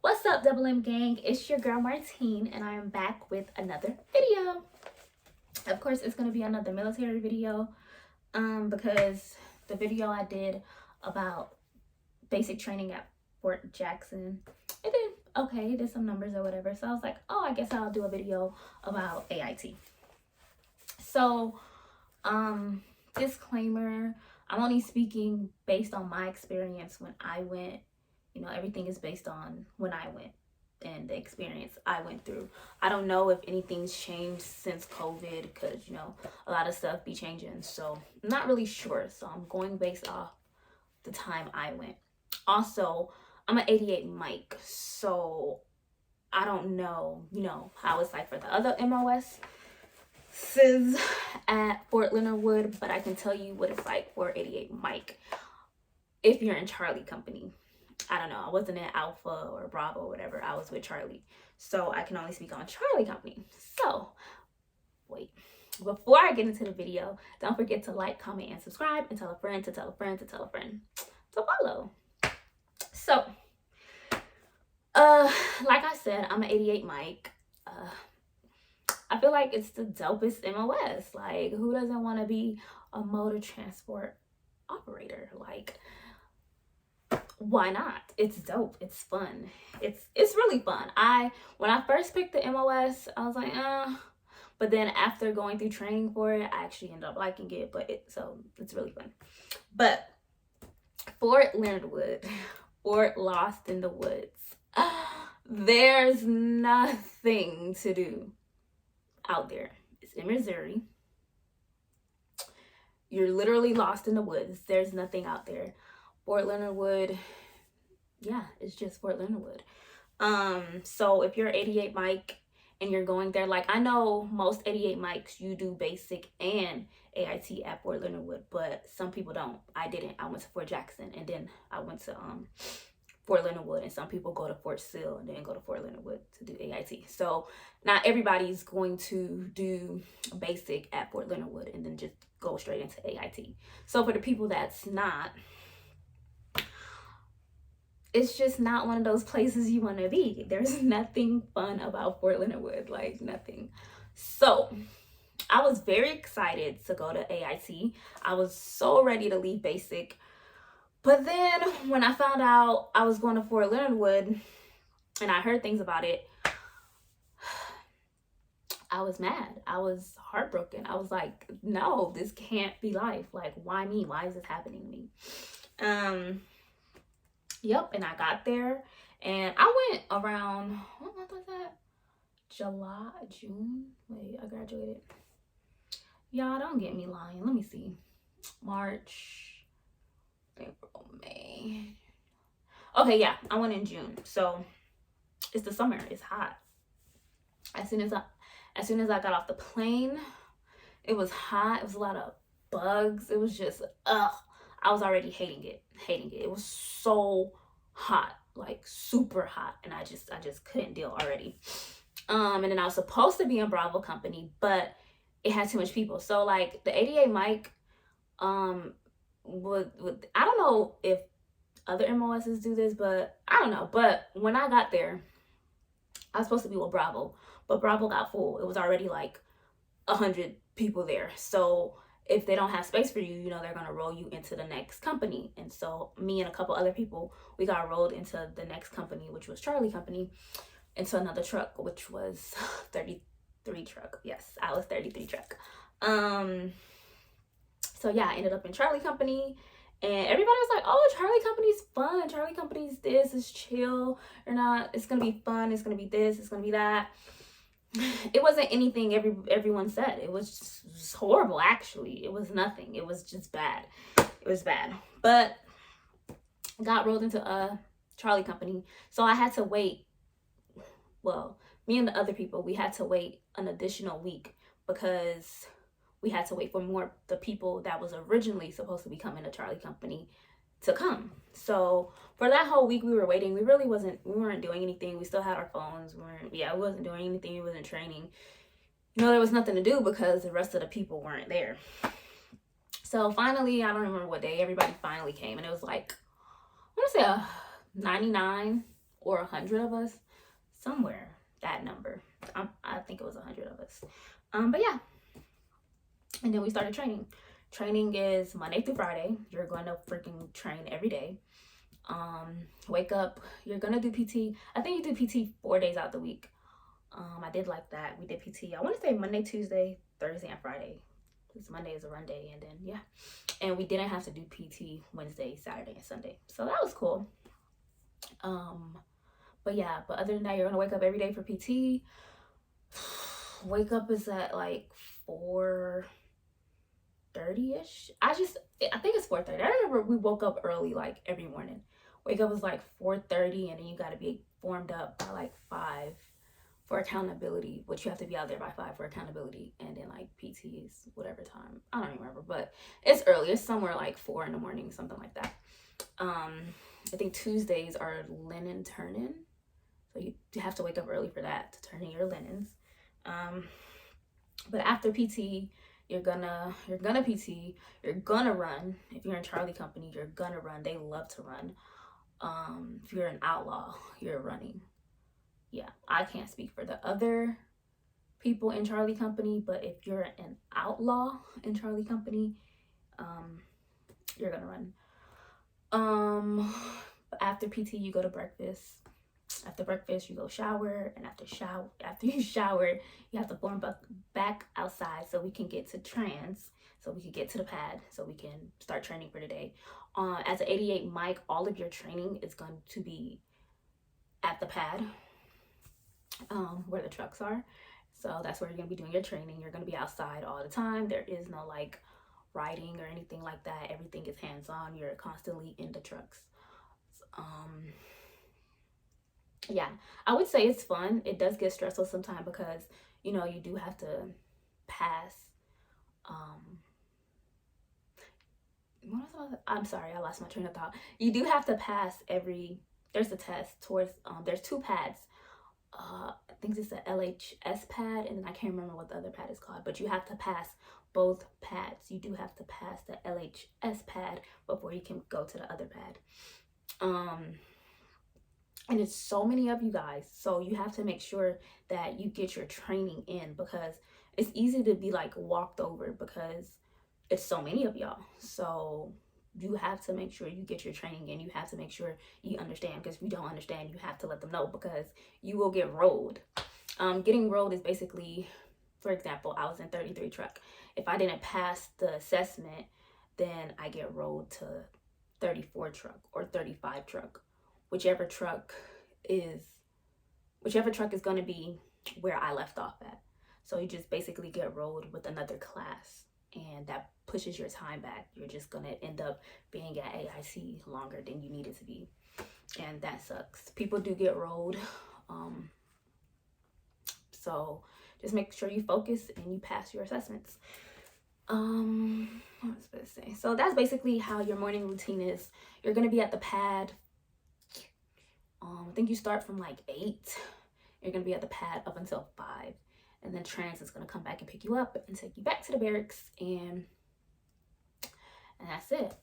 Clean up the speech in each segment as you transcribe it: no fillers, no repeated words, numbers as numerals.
What's up, Double M gang? It's your girl Martine, and I am back with another video. Of course, it's going to be another military video because the video I did about basic training at Fort Jackson, it did okay, it did some numbers or whatever. So I was like, oh, I guess I'll do a video about AIT. So, disclaimer, I'm only speaking based on my experience when I went. You know, everything is based on when I went and the experience I went through. I don't know if anything's changed since COVID because, you know, a lot of stuff be changing. So I'm not really sure. So I'm going based off the time I went. Also, I'm an 88 mic. So I don't know, you know, how it's like for the other MOS at Fort Leonard Wood, but I can tell you what it's like for 88 mic if you're in Charlie company. I don't know, I wasn't in Alpha or Bravo or whatever. I was with Charlie, so I can only speak on Charlie company. So wait, before I get into the video, don't forget to like, comment, and subscribe, and tell a friend to tell a friend to tell a friend to follow. So like I said, I'm an 88 mic. I feel like it's the dopest MOS. Like, who doesn't want to be a motor transport operator? Like, why not? It's dope. It's fun. It's really fun. When I first picked the MOS, I was like, but then after going through training for it, I actually ended up liking it. So it's really fun. But Fort Leonard Wood, Fort Lost in the Woods, there's nothing to do out there. It's in Missouri. You're literally lost in the woods. There's nothing out there. Fort Leonard Wood, yeah, it's just Fort Leonard Wood. So if you're 88 mic and you're going there, like I know most 88 mics, you do basic and AIT at Fort Leonard Wood, but some people don't. I didn't. I went to Fort Jackson and then I went to Fort Leonard Wood, and some people go to Fort Sill and then go to Fort Leonard Wood to do AIT. So not everybody's going to do basic at Fort Leonard Wood and then just go straight into AIT. So for the people that's not, it's just not one of those places you want to be. There's nothing fun about Fort Leonard Wood, like nothing. So I was very excited to go to AIT. I was so ready to leave basic. But then when I found out I was going to Fort Leonard Wood and I heard things about it, I was mad. I was heartbroken. I was like, no, this can't be life. Like, why me? Why is this happening to me? Yep, and I got there and I went around, what month was that? July, June? Wait, I graduated. Y'all, don't get me lying. Let me see. March, April, May. Okay, yeah, I went in June. So it's the summer. It's hot. As soon as I got off the plane, it was hot. It was a lot of bugs. It was just I was already hating it. It was so hot, like super hot, and I just couldn't deal already. And then I was supposed to be in Bravo company, but it had too much people. So like the 88 mic, would I don't know if other MOSs do this, but I don't know. But when I got there, I was supposed to be with Bravo, but Bravo got full. It was already like 100 people there. So if they don't have space for you, you know, they're going to roll you into the next company. And so me and a couple other people, we got rolled into the next company, which was Charlie company, into another truck, which was 33 truck. Yes, I was 33 truck. So yeah, I ended up in Charlie company, and everybody was like, oh, Charlie company's fun. Charlie company's this, is chill. Or not, it's going to be fun. It's going to be this, it's going to be that. It wasn't anything everyone said. It was just horrible, actually. It was nothing. It was just bad. It was bad. But I got rolled into a Charlie company. So I had to wait. Well, me and the other people, we had to wait an additional week because we had to wait for more the people that was originally supposed to be coming to Charlie company to come. So for that whole week we were waiting, we weren't doing anything. We still had our phones. We wasn't doing anything. We wasn't training. You know, there was nothing to do because the rest of the people weren't there. So finally, I don't remember what day, everybody finally came, and it was like, I want to say 99 or 100 of us, somewhere that number. I think it was 100 of us. But yeah, and then we started training. Training is Monday through Friday. You're going to freaking train every day. Wake up. You're gonna do PT. I think you do PT 4 days out the week. I did like that. We did PT. I want to say Monday, Tuesday, Thursday, and Friday. Because Monday is a run day, and then yeah. And we didn't have to do PT Wednesday, Saturday, and Sunday. So that was cool. But yeah, but other than that, you're gonna wake up every day for PT. Wake up is at like 4:30ish. I think it's 4:30. I remember we woke up early like every morning. Wake up was like 4:30, and then you gotta be formed up by like 5 for accountability, which you have to be out there by 5 for accountability, and then like PT is whatever time. I don't remember, but it's early. It's somewhere like 4 in the morning, something like that. I think Tuesdays are linen turn-in, so you have to wake up early for that to turn in your linens. But after PT, you're gonna PT, you're gonna run. If you're in Charlie Company, you're gonna run. They love to run. If you're an outlaw, you're running. Yeah, I can't speak for the other people in Charlie Company, but if you're an outlaw in Charlie Company, you're gonna run. After PT, you go to breakfast. After breakfast, you go shower, and after you shower, you have to form back outside so we can get to trans, so we can get to the pad, so we can start training for the day. As an 88 mic, all of your training is going to be at the pad, where the trucks are. So that's where you're gonna be doing your training. You're gonna be outside all the time. There is no like riding or anything like that. Everything is hands-on. You're constantly in the trucks. Yeah, I would say it's fun. It does get stressful sometimes because you do have to pass. I'm sorry, I lost my train of thought. You do have to pass there's a test towards there's 2 pads. I think it's the LHS pad, and then I can't remember what the other pad is called, but you have to pass both pads. You do have to pass the LHS pad before you can go to the other pad. And it's so many of you guys, so you have to make sure that you get your training in, because it's easy to be like walked over because it's so many of y'all. So you have to make sure you get your training in. You have to make sure you understand, because if you don't understand, you have to let them know, because you will get rolled. Getting rolled is basically, for example, I was in 33 truck. If I didn't pass the assessment, then I get rolled to 34 truck or 35 truck. Whichever truck is going to be where I left off at. So you just basically get rolled with another class, and that pushes your time back. You're just going to end up being at AIT longer than you needed to be, and that sucks. People do get rolled. So just make sure you focus and you pass your assessments. What was I supposed to say? So that's basically how your morning routine is. You're going to be at the pad. I think you start from like 8. You're going to be at the pad up until 5. And then trans is going to come back and pick you up and take you back to the barracks. And that's it.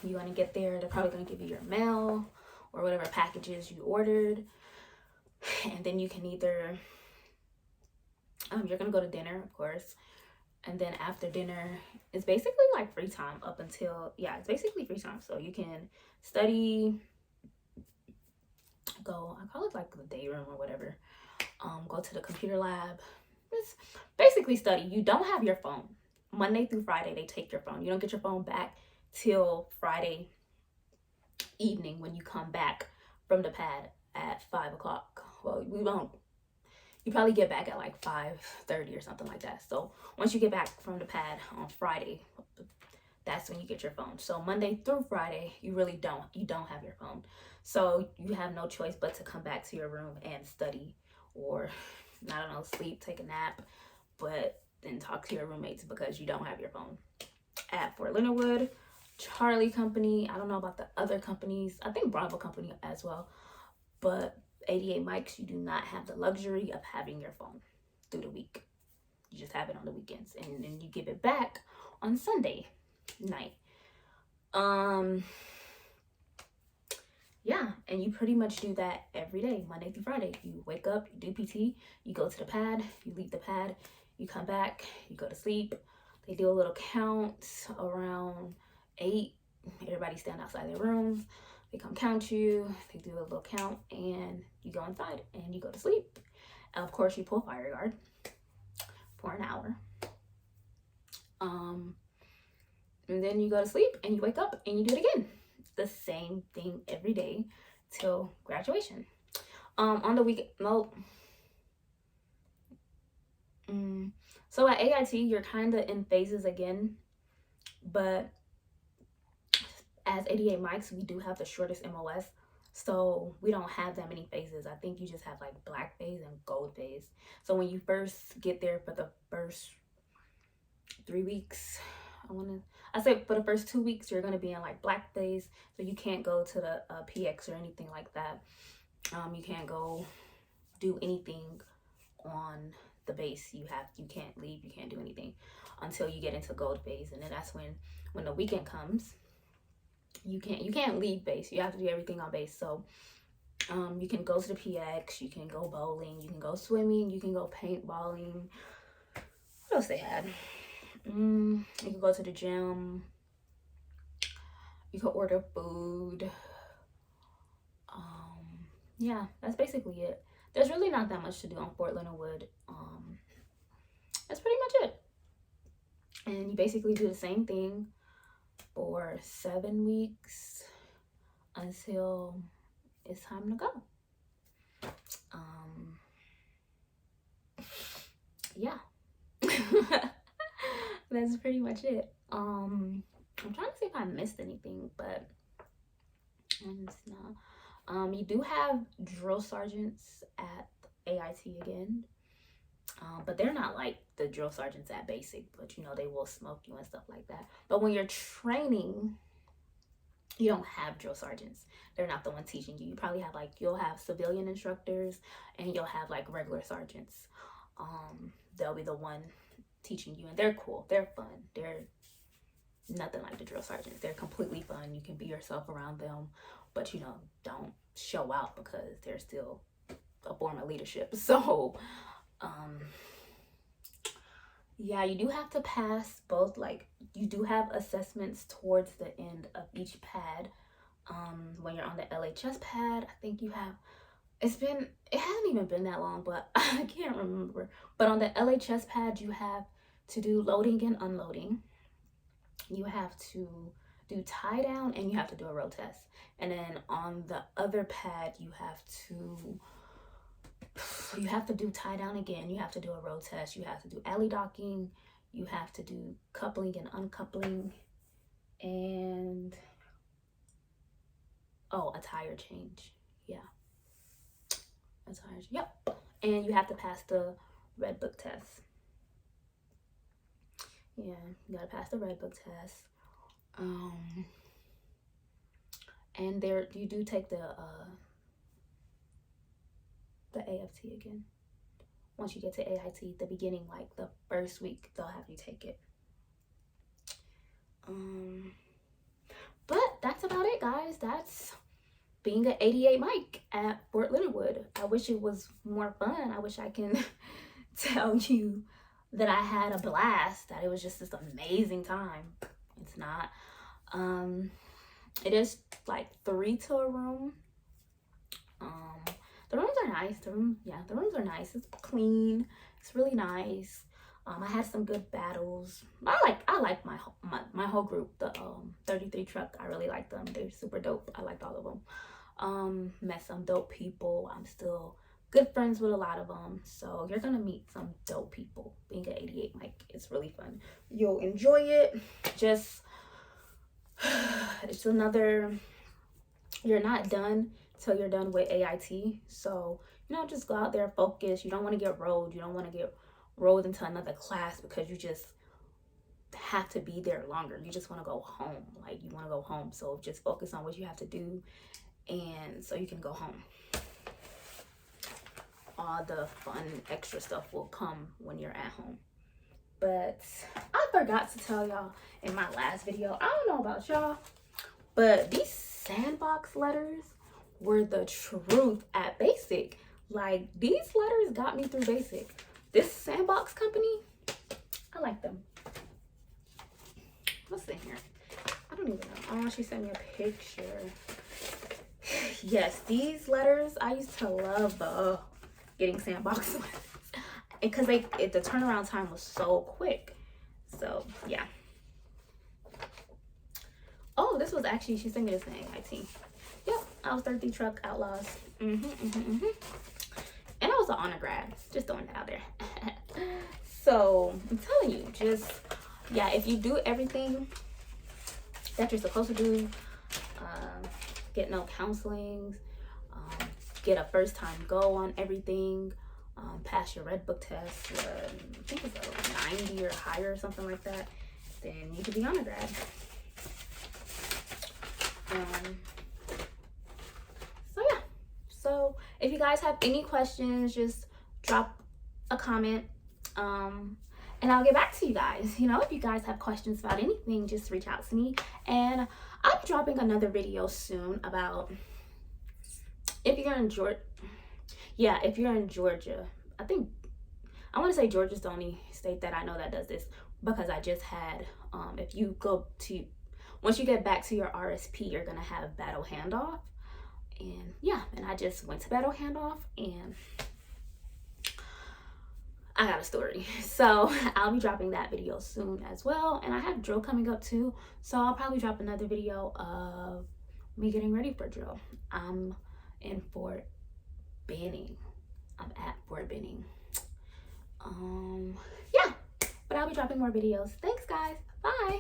You're going to get there. They're probably going to give you your mail or whatever packages you ordered. And then you can either, you're going to go to dinner, of course. And then after dinner, it's basically like free time up until, it's basically free time. So you can study, I call it like the day room or whatever. Go to the computer lab. It's basically study. You don't have your phone. Monday through Friday, they take your phone. You don't get your phone back till Friday evening when you come back from the pad at 5 o'clock. Well, you probably get back at like 5:30 or something like that. So once you get back from the pad on Friday, that's when you get your phone. So Monday through Friday, you don't have your phone. So you have no choice but to come back to your room and study, or I don't know, sleep, take a nap, but then talk to your roommates because you don't have your phone. At Fort Leonard Wood, Charlie Company, I don't know about the other companies. I think Bravo Company as well, but 88 mics, you do not have the luxury of having your phone through the week. You just have it on the weekends, and then you give it back on Sunday night. yeah, and you pretty much do that every day, Monday through Friday. You wake up, you do PT, you go to the pad, you leave the pad, you come back, you go to sleep. They do a little count around 8. Everybody stand outside their rooms. They come count you. They do a little count, and you go inside and you go to sleep. And of course, you pull fire guard for an hour. And then you go to sleep and you wake up and you do it again. The same thing every day till graduation. On the weekend, no. So at AIT, you're kind of in phases again, but as 88 mics, we do have the shortest MOS, so we don't have that many phases. I think you just have like black phase and gold phase. So when you first get there for the first 3 weeks, I say for the first 2 weeks, you're going to be in like black phase, so you can't go to the PX or anything like that. You can't go do anything on the base. You can't leave, you can't do anything until you get into gold phase, and then that's when the weekend comes. You can't leave base. You have to do everything on base. So you can go to the PX, you can go bowling, you can go swimming, you can go paintballing. What else they had? You can go to the gym. You can order food. Yeah, that's basically it. There's really not that much to do on Fort Leonard Wood. That's pretty much it. And you basically do the same thing for 7 weeks until it's time to go. Yeah. That's pretty much it. I'm trying to see if I missed anything, but it's not. You do have drill sergeants at AIT again, but they're not like the drill sergeants at basic, but you know, they will smoke you and stuff like that. But when you're training, you don't have drill sergeants. They're not the one teaching you. You probably have like, you'll have civilian instructors and you'll have like regular sergeants. They'll be the one teaching you, and they're cool, they're fun, they're nothing like the drill sergeants. They're completely fun. You can be yourself around them, but you know, don't show out because they're still a form of leadership. So yeah, you do have to pass both, like you do have assessments towards the end of each pad. When you're on the LHS pad, I think you have, it hasn't even been that long, but I can't remember. But on the LHS pad, you have to do loading and unloading. You have to do tie down and you have to do a road test. And then on the other pad, you have to do tie down again. You have to do a road test. You have to do alley docking. You have to do coupling and uncoupling. And a tire change. Yeah. Yep. And you have to pass the red book test. Yeah, you gotta pass the red book test. And there you do take the AFT again. Once you get to AIT, the beginning, like the first week, they'll have you take it. But that's about it, guys. That's being an 88 mic at Fort Leonard Wood. I wish it was more fun. I wish I can tell you that I had a blast, that it was just this amazing time. It's not. It is like 3 to a room. The rooms are nice. The rooms are nice. It's clean. It's really nice. I had some good battles. I like my whole group. The 33 truck, I really like them. They're super dope. I liked all of them. Met some dope people. I'm still good friends with a lot of them. So you're gonna meet some dope people. Being an 88 mic, it's really fun. You'll enjoy it. Just it's another. You're not done till you're done with AIT. So you know, just go out there, focus. You don't want to get rolled. You don't want to get rolled into another class because you just have to be there longer. You just want to go home. Like, you want to go home. So just focus on what you have to do, and so you can go home. All the fun extra stuff will come when you're at home. But I forgot to tell y'all in my last video, I don't know about y'all, but these sandbox letters were the truth at basic. Like, these letters got me through basic. This Sandbox company, I like them. What's in here? I don't even know. Oh, she sent me a picture. Yes, these letters, I used to love getting Sandbox ones because the turnaround time was so quick. So yeah. Oh, this was actually, she sent me this in AIT. Yep, I was 33 Truck Outlaws. And I was an honor grad, just throwing it out there. So I'm telling you, just, yeah, if you do everything that you're supposed to do, get no counselings, get a first time go on everything, pass your red book test, I think it's a 90 or higher or something like that, then you could be honor grad. So yeah, so if you guys have any questions, just drop a comment, and I'll get back to you guys. You know, if you guys have questions about anything, just reach out to me. And I'll be dropping another video soon about if you're in Georgia. Yeah, if you're in Georgia, I want to say Georgia's the only state that I know that does this, because I just had, if you go to, once you get back to your RSP, you're gonna have battle handoff. And yeah, and I just went to battle handoff, and I got a story. So I'll be dropping that video soon as well. And I have drill coming up too, so I'll probably drop another video of me getting ready for drill. I'm in Fort Benning. I'm at Fort Benning. Yeah, but I'll be dropping more videos. Thanks guys, bye.